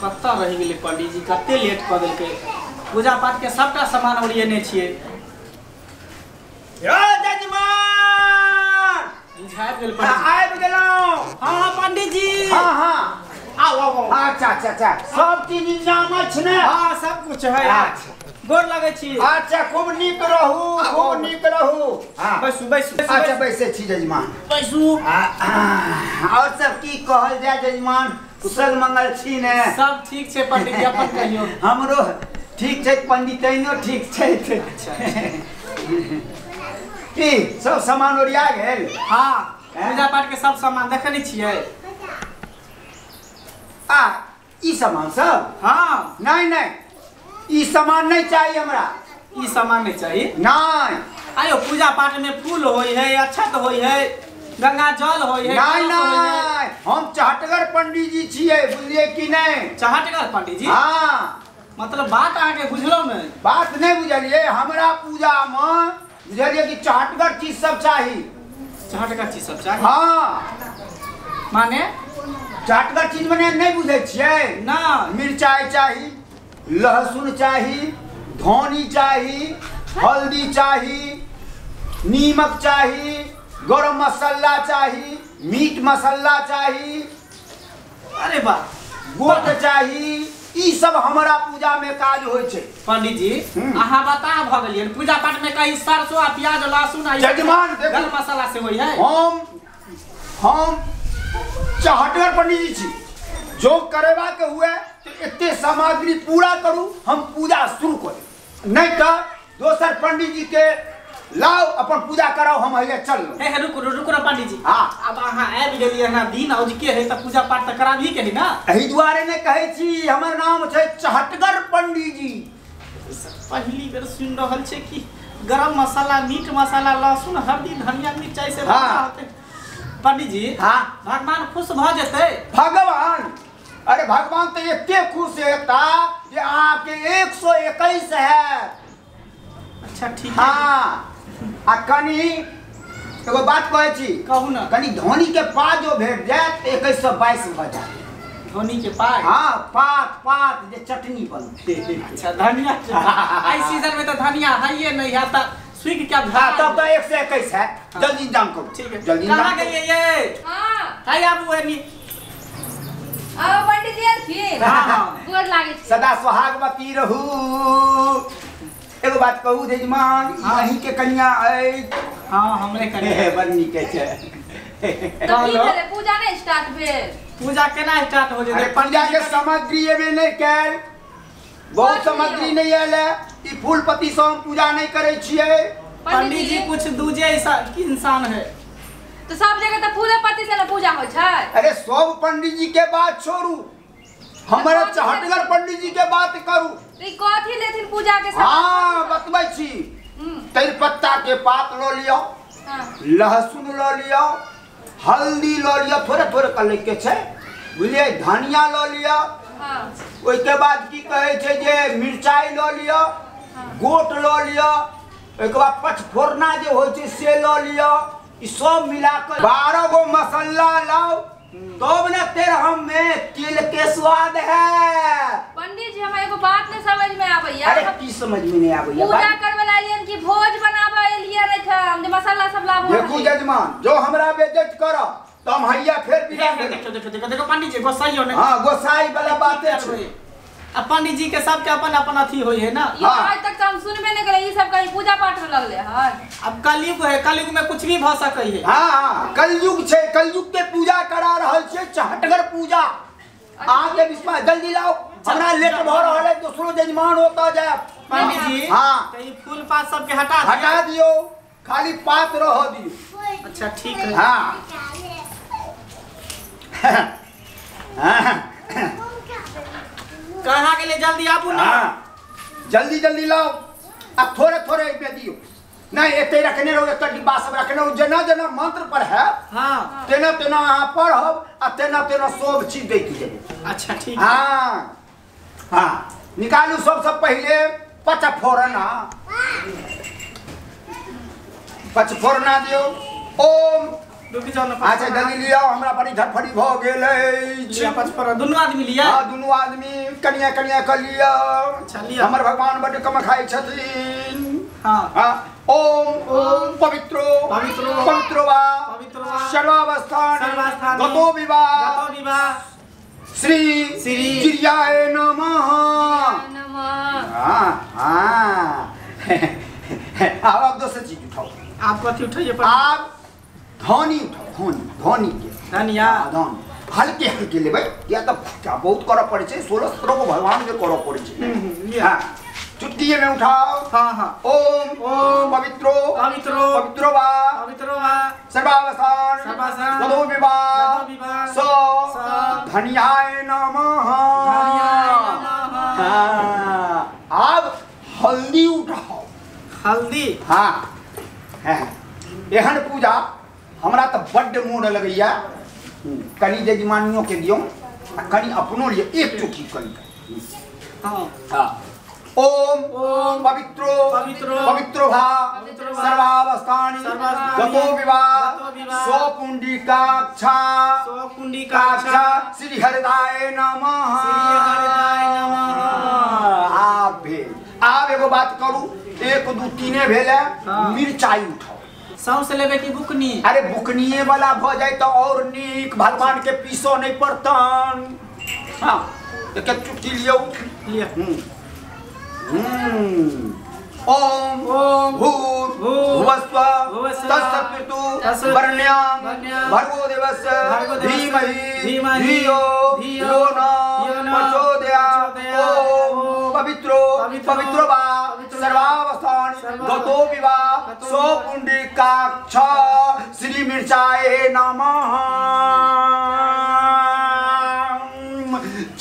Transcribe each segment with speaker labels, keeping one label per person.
Speaker 1: कत्ता रह गेलै पंडित जी, कते लेट कऽ देलकै। पूजा पाठ के सबटा सामान ओरिएने छियै।
Speaker 2: यो जजमान
Speaker 1: बुझाइ गेल पंडित।
Speaker 2: आबि गेलौं।
Speaker 1: हाँ पंडित जी।
Speaker 2: हाँ हाँ आओ आओ। अच्छा अच्छा अच्छा सब चीज इंतजाम अछि ने?
Speaker 1: हाँ सब कुछ है।
Speaker 2: अच्छा
Speaker 1: गोर लगै छी।
Speaker 2: अच्छा खूब नीक रहू, खूब नीक रहू। हाँ
Speaker 1: बैसू बैसू।
Speaker 2: अच्छा बैसे छी जजमान।
Speaker 1: बैसू।
Speaker 2: और सब की कहल जाय जजमान, कुशल मंगल छी ने?
Speaker 1: सब ठीक छै पंडित जी, अपन कहियो।
Speaker 2: हमरो ठीक छै, पंडितैनो ठीक छै। की सब सामान ओरिया गेल?
Speaker 1: हाँ पूजा पाठ के सब सामान देखै नहीं छियै।
Speaker 2: ई सामान सब?
Speaker 1: हाँ
Speaker 2: नहीं नहीं ई सामान नहीं चाहिए हमरा।
Speaker 1: ई सामान नहीं चाहिए?
Speaker 2: नहीं।
Speaker 1: आयो पूजा पाठ में फूल होई है, अक्षत होई है, गंगा जल होई है।
Speaker 2: नहीं नहीं हम चहटगर पंडित जी छियै, बुझलिए कि नहीं?
Speaker 1: चहटगर पंडित जी?
Speaker 2: हाँ
Speaker 1: मतलब बात आके बुझलो नहीं?
Speaker 2: बात नहीं बुझलिए, हमरा पूजा में बुझलिए कि चहटगर चीज सब चाहिए।
Speaker 1: चहटगर चीज सब चाहिए?
Speaker 2: हाँ
Speaker 1: माने
Speaker 2: चहटगर चीज मने नहीं बुझे छियै
Speaker 1: ना?
Speaker 2: मिर्चाई चाहिए, लहसुन चाहिए, धनी चाहिए, हल्दी चाहिए, नीमक चाहिए, गरम मसाला चाहिए, मीट मसाला चाहिए,
Speaker 1: अरे वाह,
Speaker 2: गोट चाहिए। ई सब हमारा पूजा में काज होय छै।
Speaker 1: पंडित जी अहाँ बता भ गेलियै पूजा पाठ में कहीं सरसों आ प्याज लहसुन आ
Speaker 2: जजमान
Speaker 1: गरम मसाला से होई है?
Speaker 2: हम चहटगर पंडित जी छी, जो करेबा के हुए तो एते सामग्री पूरा करू, हम पूजा शुरू करू। नहीं तो दोसर पंडित जी के लाओ अपन पूजा कराओ, हम हइया चल।
Speaker 1: रुको ना पंडित जी।
Speaker 2: हाँ
Speaker 1: अब अहाँ आबि गेलियै ना, दिन औजके है त पूजा पाठ त कराबी के ही ना।
Speaker 2: एही दुआरे ने कहै छी हमर नाम छै चहटगर पंडित जी।
Speaker 1: पहली बेर सुन रहल छै कि गरम मसाला, मीट मसाला, लहसुन, हल्दी, धनिया, मिर्चाई से
Speaker 2: हाँ।
Speaker 1: होते। पंडित जी
Speaker 2: हाँ
Speaker 1: भगवान खुश भ जेतै?
Speaker 2: भगवान अरे भगवान तो एते खुश हेता कि आपके 121 है।
Speaker 1: अच्छा ठीक है।
Speaker 2: हाँ आ कनी एगो बात कहै छी,
Speaker 1: कहू ना।
Speaker 2: कनी धोनी के पात जो भेट जाए 2122 भ जाए।
Speaker 1: धोनी के पात?
Speaker 2: हाँ पात पात जे चटनी बनते।
Speaker 1: अच्छा धनिया। आई सीजन में तो धनिया है ये नहीं है त स्विग क्या
Speaker 2: हाँ तब तो 121 है। जल्दी इंतजाम करो।
Speaker 1: ठीक है।
Speaker 2: जल्दी
Speaker 1: कहाँ
Speaker 2: इंतजाम
Speaker 1: गई ये?
Speaker 3: हाँ
Speaker 1: हाय आप वो नहीं।
Speaker 3: अब पंडित जी आलखिन?
Speaker 1: हाँ।
Speaker 3: गोर लागै छी।
Speaker 2: सदा सुहागवती रहू। एगो बात कहू जजमान, अहीं के कन्या अछि?
Speaker 1: हाँ हमरे करे।
Speaker 2: बड़ नीक छै।
Speaker 3: तो की भेलै, पूजा नहीं स्टार्ट भेल?
Speaker 1: पूजा केना स्टार्ट हो
Speaker 2: अरे
Speaker 1: जेतै?
Speaker 2: पूजा के सामग्री एबे नहीं कैल, बहुत सामग्री नहीं आयल है। ई फूल पत्ती से हम पूजा नहीं करे छियै।
Speaker 1: पंडित जी कुछ दूजे इंसान है।
Speaker 3: तो सब जगह तो फूले पत्ती से ना पूजा हो छै।
Speaker 2: अरे सब पंडित जी के बात छोड़ू, हमारे चहटगर पंडित जी के बात करू।
Speaker 3: तो ई कथी लेथिन पूजा के सब?
Speaker 2: हाँ बतबै छी। तेजपत्ता के पात लो लियो, लहसुन लो लियो, हल्दी लो लियो, थोड़े थोड़े कर ले के छै, बुझलिए, धनिया लो लियो। ओइ के बाद की कहे छै जे मिर्चाई लो लियो, गोट लो लियो, ओइ के बाद पचफोरना जे होय छै से लो लियो। ई सब मिला कर 12 गो मसाला लाओ, तब न तेरहम में तिल के स्वाद है।
Speaker 3: पंडित जी हमरा एगो बात नहीं समझ में आबैया।
Speaker 2: अरे की समझ में नहीं आबैया?
Speaker 3: पूजा करबे ला एलियन कि भोज बनाबे एलियन नहीं हम जे मसाला सब लाबो?
Speaker 2: देखू जजमान, जो हमरा बेइज्जत करो तो हम हैया फिर बिना
Speaker 1: देखो पंडित जी गोसाइयो ने।
Speaker 2: हाँ गोसाई वाला बातें छै।
Speaker 1: अब पंडित जी के सब के अपन अपन अथी होई है ना।
Speaker 3: ई आज तक तो हम सुनबे नहीं करे, ई सब कहीं पूजा पाठ में लगले है।
Speaker 1: अब कलयुग है, कलयुग में कुछ भी भ सकै है।
Speaker 2: हाँ कलयुग छै, कलयुग के पूजा करा रहल छै, चहटगर पूजा। आके विश्वास जल्दी लाओ, हमरा लेट भ रहल है, दूसरो जजमान होता जाए।
Speaker 1: पंडित जी
Speaker 2: हाँ
Speaker 1: तो ये फूल पात सब के
Speaker 2: हटा दियो, खाली पात रह दियो।
Speaker 1: अच्छा ठीक है।
Speaker 2: हाँ
Speaker 1: कहाँ के लिए जल्दी आबू ना।
Speaker 2: जल्दी जल्दी लाओ, अब थोड़े थोड़े पे दियो। नहीं एते रखने रहो, एक डिब्बा सब रखने रहो, जना जना मंत्र पर है।
Speaker 1: हाँ
Speaker 2: तेना तेना अहाँ पढ़ब आ तेना तेना सब चीज दै के देबे।
Speaker 1: अच्छा ठीक है।
Speaker 2: हाँ हाँ निकालू सबसे पहले पचफोरना। पचफोरना दियो। ओम
Speaker 1: रुक जाओ ना
Speaker 2: अच्छा जल्दी लिया हमरा बड़ी झटफड़ी भ गेल
Speaker 1: लिया पचपरा दोनों आदमी लिया
Speaker 2: हां दोनों आदमी कनिया कनिया कर लिया
Speaker 1: अच्छा लिया
Speaker 2: हमर भगवान बड़ कम खाई छथिन
Speaker 1: हां
Speaker 2: हां ओम पवित्रो पवित्रो वा सर्वावस्थान गतो विवाह श्री गिरियाय नमः हाँ अब दूसरी चीज उठाओ
Speaker 1: आप कथी उठाइए
Speaker 2: आप धनी उठाओ धनी के
Speaker 1: धनिया
Speaker 2: धन हल्के हल्के ले भाई या तो क्या बहुत करऽ पड़े छे 16 स्तरों को भगवान के करऽ पड़े छे हां चुटकिए में उठाओ
Speaker 1: हां हां
Speaker 2: ओम पवित्रो वा सर्वावस्थान गतो विवाह सो धनियाय नमः अब हल्दी उठाओ
Speaker 1: हल्दी
Speaker 2: हाँ एहन पूजा हमरा तो बड्ड मोन लगैया कनी जजमानियों के दियो कनी अपनो लिए एक चुटकी कनी हाँ ओम पवित्रो भा सर्वावस्थानि गतो विवाह सो पुंडिकाक्षा श्री हरिदाय नमः आप एगो बात करू 1 2 3 भेले मिर्चाई उठाओ
Speaker 1: सौ से लेबे की बुकनी
Speaker 2: अरे बुकनीए वाला भ जाए तो और नीक भगवान के पीसो नहीं पड़तन हां एक चुटकी लियो ओम भूर्भुवस्व तत्सवितु वरेण्यं भर्गो देवस्य धीमहि धियो यो न प्रचोदयात् ओम पवित्रो वा सर्वावस्थानि गतो विवाह सो पुंडिकाक्ष श्री मिर्चाय नमः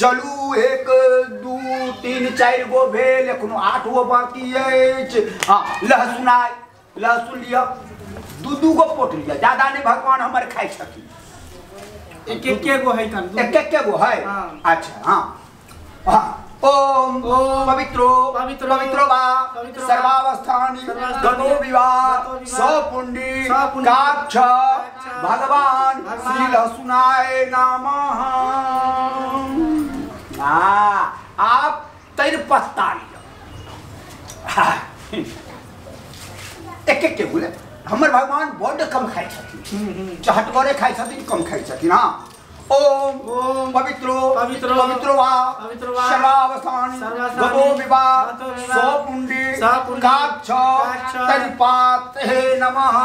Speaker 2: चलू 1 2 3 4 गो भेल एखनो 8 गो बाकी अछि हां लहसुन लिया 2 गो पोट लिया ज्यादा नहीं भगवान हमर खाई छथिन
Speaker 1: एक गो है तन
Speaker 2: एक गो है अच्छा हां हां ओम पवित्रो वा सर्वावस्थानि गतो विवाह सो पुंडिकाक्ष भगवान श्री लहसुनाय नमः आप तेर पत्ता लियो एक के बोले हमर भगवान बड़ कम खाई छथिन चहटगरे खाई छथिन कम खाई छथिन हां ओम पवित्रो वा सर्वावस्थानि गतो विवाह सो पुंडिकाक्ष तरिपाते नमः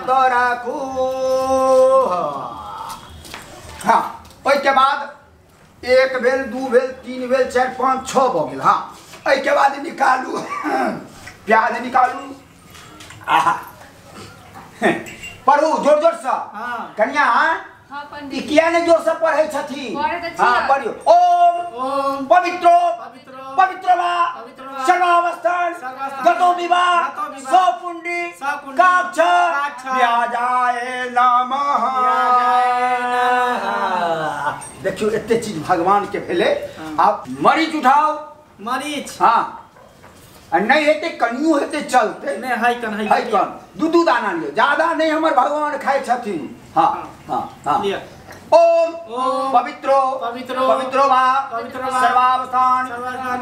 Speaker 2: तराकू हां ओइ के बाद 1 भेल 2 भेल 3 भेल 4 5 6 भ गेल हां ओइ के बाद निकालू प्याज निकालू आहा पढ़ू जोर जोर से कन्या
Speaker 3: हां पंडित
Speaker 2: ई किया ने जोर से पढ़ै छथि हां पढ़ियो ओम पवित्रो वा सर्वावस्थान गतो विवाह सो पुंडिकाक्ष व्याजाय नमः देखियो एते चीज भगवान के भेले आप मरीच उठाओ
Speaker 1: मरीच
Speaker 2: हां नहीं हेते कनियो हेते चलते
Speaker 1: नहीं हाई कन
Speaker 2: 2 दाना लियो ज्यादा नहीं हमर भगवान खाई छथिन हां हां हां
Speaker 1: लिया
Speaker 2: ओम पवित्रो वा सर्वावस्थान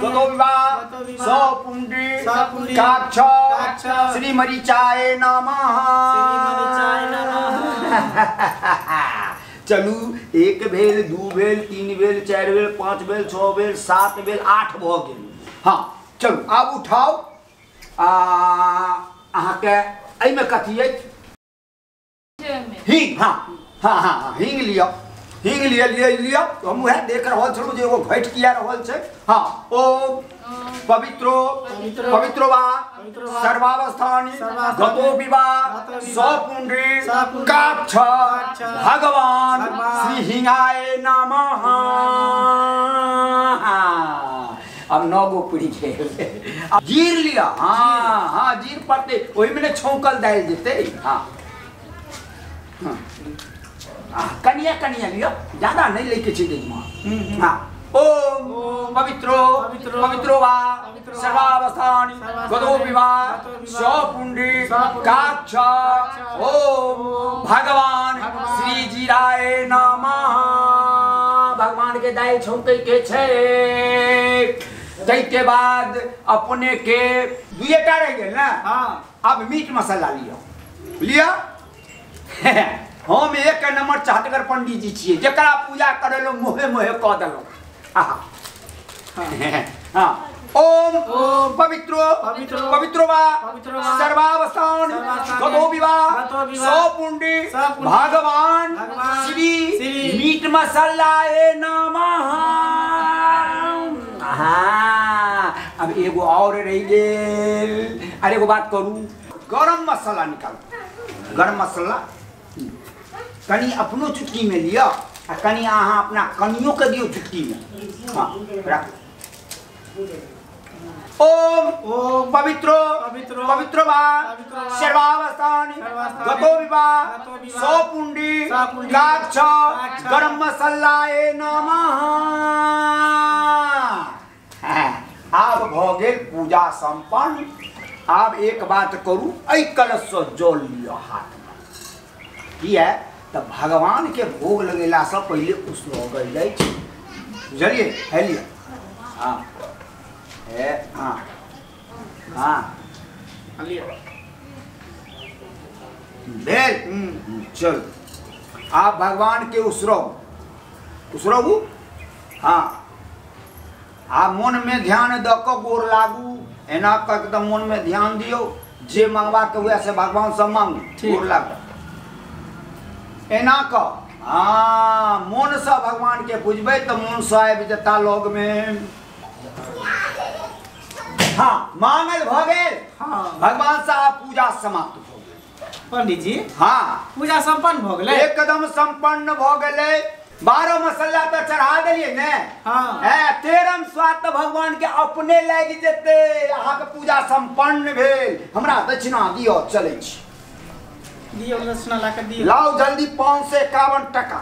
Speaker 2: गतो विवाह सो पुंडिकाक्ष श्री मरीचाय नमः चलू 1 भेल 2 भेल 3 भेल 4 भेल 5 भेल 6 भेल 7 भेल 8 भ गेल हां चलू अब उठाओ अहाँ के एहि में कथी है हींग हाँ हींग लिया हम वह देख रहल छलू जे एगो घट किया रहल छै हां ओम पवित्रो वा सर्वावस्थानि गतो विवाह सो पुंडिकाक्ष भगवान श्री हिंगाय नमः अब 9 गो पूरी खेल जीर लिया हाँ जीर पड़ते वही में छौंकल दाल देते हाँ कनिया लियो ज्यादा नहीं लेके चाहिए हाँ ओम पवित्रो पवित्रो वा सर्वावस्थानि गतो विवाह स्वपुंडी काक्ष ओम भगवान श्री जीराय नमः। भगवान के दाई छौके के छे तई के बाद अपने के दुएटा रह गेल ना।
Speaker 1: हां
Speaker 2: अब मीट मसाला लिया हम एक नंबर चाहतगर पंडित जी छिए जकरा पूजा करेलो मोहे मोहे कह देलो। हाँ ओम पवित्रो पवित्रो वा सर्वावस्थान गतो विवाह स्वपुंडी भगवान श्री मीट मसालाए नमः। अब एगो और रह गेल। अरे एगो बात करू, गरम मसाला निकालो। गरम मसाला कनी अपनो चुटकी में लिया आ कनी अहाँ अपना कनियों के दियो चुटकी में। हाँ रख। ओम पवित्रो पवित्रो वा सर्वावस्थान गतो विवाह स्वपुंडी काक्ष गरम मसालाए नमः। आब भ गेल पूजा संपन्न। आब एक बात करू, ऐ कलश से जल लिया हाथ में। की है तो भगवान के भोग लगेला से पहले उसरगल जाय छै, बुझलिए? है लिया। हाँ है। हाँ हाँ
Speaker 1: लिया
Speaker 2: भेल। चल आप भगवान के उसरगू। हाँ आप मन में ध्यान द के गोर लागू। एना कर एकदम मन में ध्यान दियो, जे मंगवा के हुए से भगवान से मांग गोर लागू। एना क हाँ मन से भगवान के पूजबे तो मन से आबि जेता लोग में। हाँ मांगल भ गेल।
Speaker 1: हाँ
Speaker 2: भगवान से आप पूजा समाप्त हो गेल।
Speaker 1: पंडित जी
Speaker 2: हाँ
Speaker 1: पूजा संपन्न भ गेलै,
Speaker 2: एकदम संपन्न भ गेलै। 12 मसाला तो चढ़ा दिलिए ने।
Speaker 1: हाँ
Speaker 2: 13 स्वाद तो भगवान के अपने लागि जेते। अहाँ के पूजा संपन्न भेल। हमरा दक्षिणा दियो, चलै छी।
Speaker 1: दियो दक्षिणा ला के दियो।
Speaker 2: लाओ जल्दी 551 टका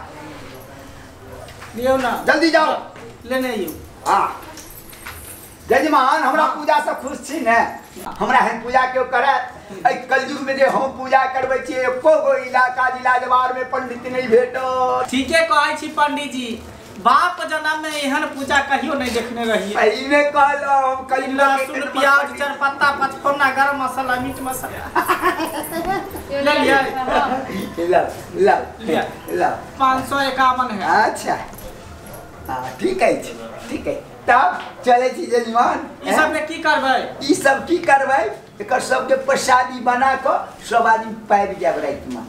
Speaker 1: दियो ना,
Speaker 2: जल्दी जाओ
Speaker 1: लेने आइयो।
Speaker 2: हाँ जजमान हमरा पूजा से खुश छी ने। हमरा हम पूजा क्यों करे? ऐ कलयुग में जे हम पूजा करबै छी एको गो इलाका जिला जवार में पंडित नहीं भेटो।
Speaker 1: ठीके कहै छी पंडित जी, बाप जन्म में एहन पूजा कहियो नहीं देखने रहिए।
Speaker 2: पहले कहलो हम कई
Speaker 1: लहसुन प्याज चरपत्ता पचफोरना गरम मसाला मीट मसाला ले लिया।
Speaker 2: ला
Speaker 1: 551 है।
Speaker 2: अच्छा हाँ ठीक है ठीक है। तब चले छी जजमान।
Speaker 1: ई सब में की करबै?
Speaker 2: ई सब की करबै? एकर सबके प्रसादी बना के सब आदमी पाबि जाब राति में।